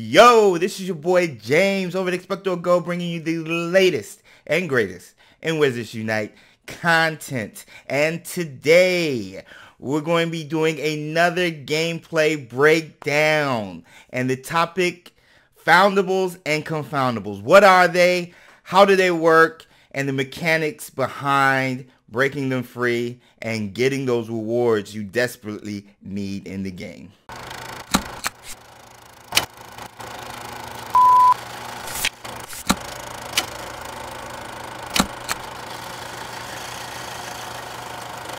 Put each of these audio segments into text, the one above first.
Yo, this is your boy James over at XpectoGO, bringing you the latest and greatest in Wizards Unite content. And today we're going to be doing another gameplay breakdown, and the topic: Foundables and Confoundables. What are they? How do they work? And the mechanics behind breaking them free and getting those rewards you desperately need in the game.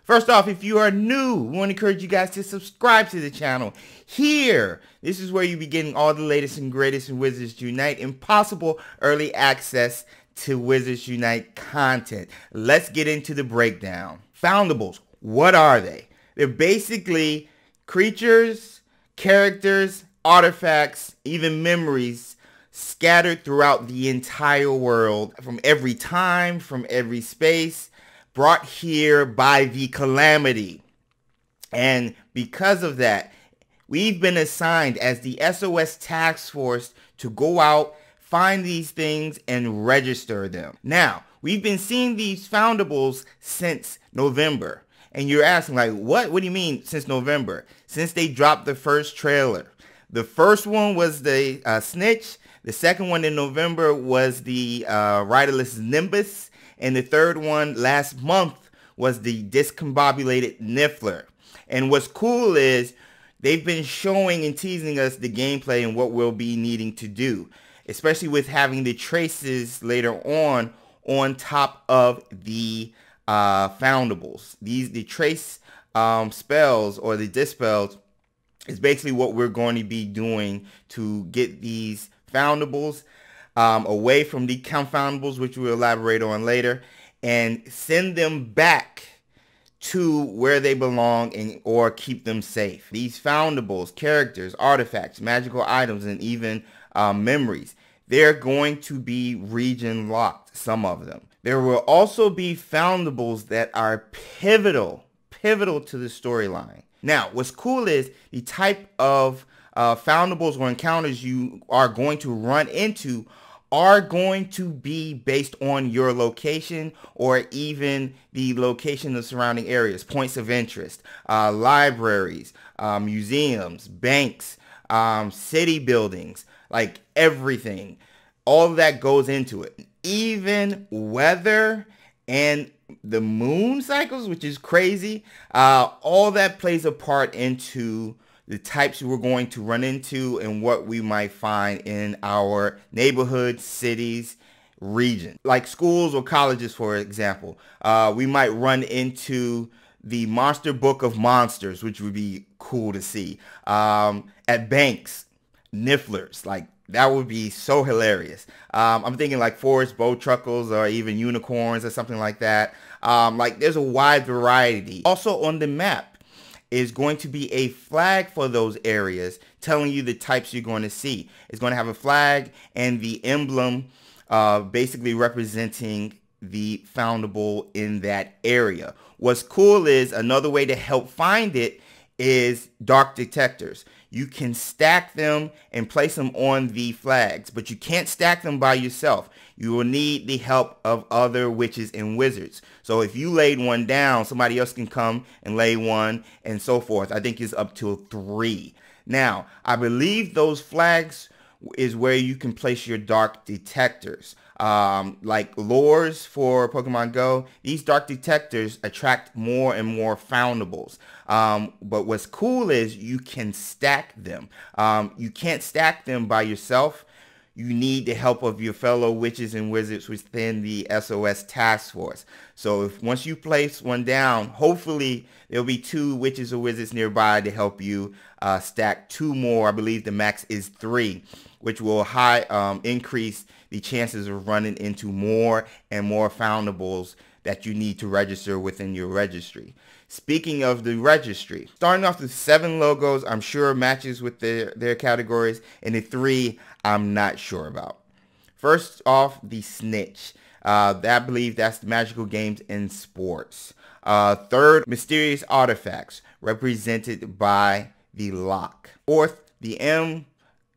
First off, if you are new, we want to encourage you guys to subscribe to the channel. Here, this is where you'll be getting all the latest and greatest in Wizards Unite and possible early access to Wizards Unite content. Let's get into the breakdown. Foundables, what are they? They're basically creatures, characters, artifacts, even memories scattered throughout the entire world, from every time, from every space, brought here by the calamity. And because of that, we've been assigned as the SOS Task Force to go out, find these things, and register them. Now, we've been seeing these Foundables since November. And you're asking, like, what? What do you mean since November? Since they dropped the first trailer. The first one was the Snitch. The second one in November was the riderless Nimbus. And the third one last month was the discombobulated Niffler. And what's cool is they've been showing and teasing us the gameplay and what we'll be needing to do, especially with having the traces later on top of the Foundables. The trace spells, or the dispels, is basically what we're going to be doing to get these Foundables away from the Confoundables, which we'll elaborate on later, and send them back to where they belong, or keep them safe. These Foundables, characters, artifacts, magical items, and even memories, they're going to be region locked, some of them. There will also be Foundables that are pivotal to the storyline. Now, what's cool is the type of Foundables or encounters you are going to run into are going to be based on your location, or even the location of surrounding areas, points of interest, libraries, museums, banks, city buildings, like everything. All of that goes into it. Even weather and the moon cycles, which is crazy. All that plays a part into the types we're going to run into and what we might find in our neighborhoods, cities, region. Like schools or colleges, for example. We might run into the Monster Book of Monsters, which would be cool to see. At banks, Nifflers, like that would be so hilarious. I'm thinking like forest bow truckles, or even unicorns, or something like that. Like there's a wide variety. Also on the map is going to be a flag for those areas, telling you the types you're going to see. It's going to have a flag and the emblem basically representing the Foundable in that area. What's cool is another way to help find it is dark detectors. You can stack them and place them on the flags, but you can't stack them by yourself. You will need the help of other witches and wizards. So if you laid one down, somebody else can come and lay one, and so forth. I think it's up to 3. Now, I believe those flags is where you can place your dark detectors. Like lures for Pokemon Go, these dark detectors attract more and more Foundables. But what's cool is you can stack them. You can't stack them by yourself. You need the help of your fellow witches and wizards within the SOS Task Force. So once you place one down, hopefully there'll be 2 witches or wizards nearby to help you stack 2 more. I believe the max is 3, which will increase the chances of running into more and more Foundables that you need to register within your registry. Speaking of the registry, starting off with 7 logos, I'm sure matches with their categories, and the 3 I'm not sure about. First off, the Snitch. I believe that's the magical games and sports. Third, mysterious artifacts, represented by the Lock. Fourth, the M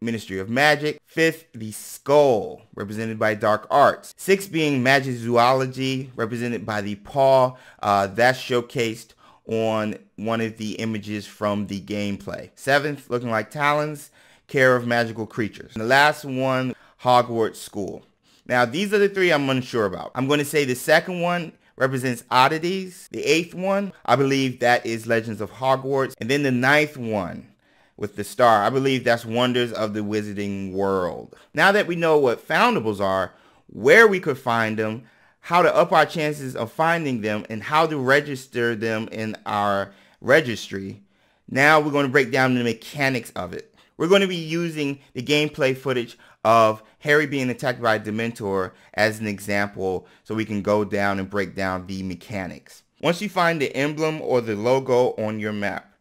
Ministry of Magic. 5th, the Skull, represented by Dark Arts. 6th being Magic Zoology, represented by the Paw. That's showcased on one of the images from the gameplay. 7th, looking like Talons, Care of Magical Creatures. And the last one, Hogwarts School. Now, these are the 3 I'm unsure about. I'm going to say the 2nd one represents Oddities. The 8th one, I believe that is Legends of Hogwarts. And then the 9th one with the star, I believe that's Wonders of the Wizarding World. Now that we know what Foundables are, where we could find them, how to up our chances of finding them, and how to register them in our registry, now we're going to break down the mechanics of it. We're going to be using the gameplay footage of Harry being attacked by a Dementor as an example so we can go down and break down the mechanics. Once you find the emblem or the logo on your map,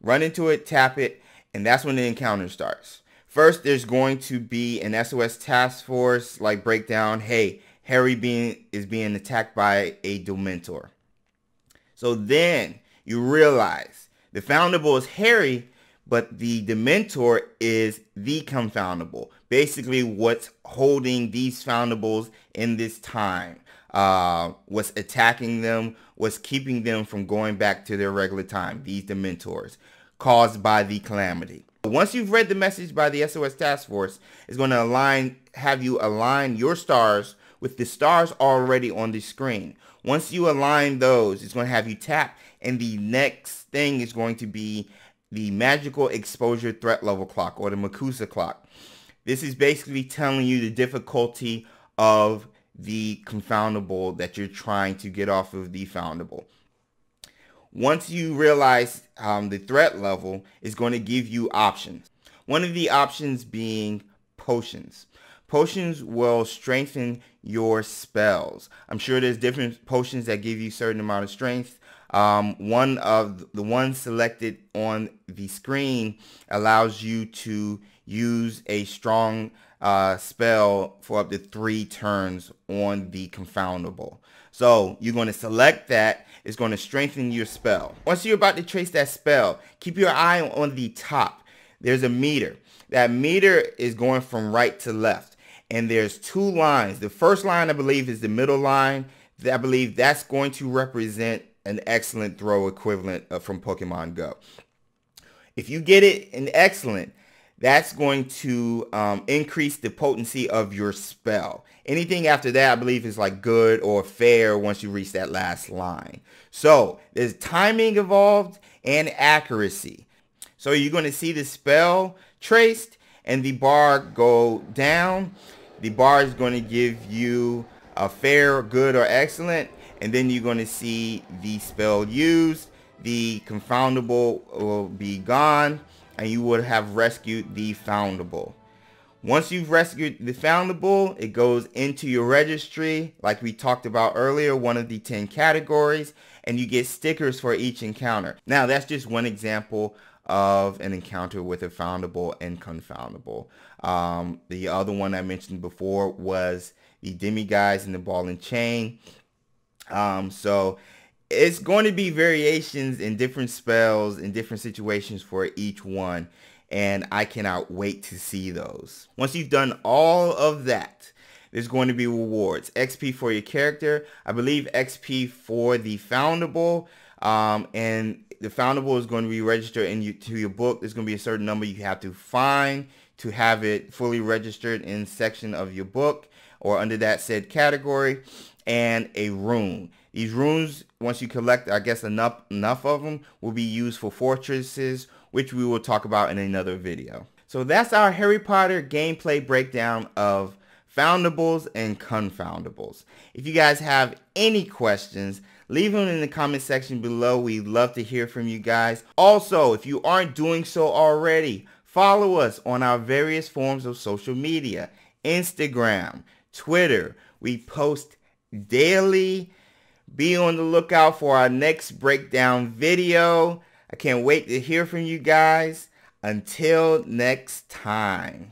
run into it, tap it, and that's when the encounter starts. First, there's going to be an SOS Task Force like breakdown. Hey, Harry is being attacked by a Dementor. So then you realize the Foundable is Harry, but the Dementor is the Confoundable. Basically, what's holding these Foundables in this time, what's attacking them, what's keeping them from going back to their regular time, these Dementors, caused by the calamity. Once you've read the message by the SOS Task Force, it's going to have you align your stars with the stars already on the screen. Once you align those, it's going to have you tap, and the next thing is going to be the Magical Exposure Threat Level Clock, or the Makusa Clock. This is basically telling you the difficulty of the Confoundable that you're trying to get off of the Foundable. Once you realize the threat level, is going to give you options. One of the options being potions. Potions will strengthen your spells. I'm sure there's different potions that give you a certain amount of strength. One of the ones selected on the screen allows you to use a strong spell for up to 3 turns on the Confoundable. So you're going to select that. It's going to strengthen your spell. Once you're about to trace that spell, keep your eye on the top. There's a meter. That meter is going from right to left. And there's 2 lines. The first line, I believe, is the middle line. I believe that's going to represent an excellent throw equivalent from Pokemon Go. If you get it in excellent, that's going to increase the potency of your spell. Anything after that, I believe, is like good or fair once you reach that last line. So there's timing involved and accuracy. So you're going to see the spell traced and the bar go down. The bar is going to give you a fair, good, or excellent. And then you're going to see the spell used. The Confoundable will be gone, and you would have rescued the Foundable. Once you've rescued the Foundable, it goes into your registry, like we talked about earlier, one of the 10 categories, and you get stickers for each encounter. Now, that's just one example of an encounter with a Foundable and Confoundable. The other one I mentioned before was the Demiguise and the Ball and Chain. So it's going to be variations in different spells in different situations for each one, and I cannot wait to see those. Once you've done all of that, there's going to be rewards. XP for your character, I believe XP for the Foundable, and the Foundable is going to be registered to your book. There's going to be a certain number you have to find to have it fully registered in section of your book or under that said category, and a rune. These runes, once you collect, I guess, enough of them, will be used for fortresses, which we will talk about in another video. So that's our Harry Potter gameplay breakdown of Foundables and Confoundables. If you guys have any questions, leave them in the comment section below. We'd love to hear from you guys. Also, if you aren't doing so already, follow us on our various forms of social media. Instagram, Twitter. We post daily. Be on the lookout for our next breakdown video. I can't wait to hear from you guys. Until next time.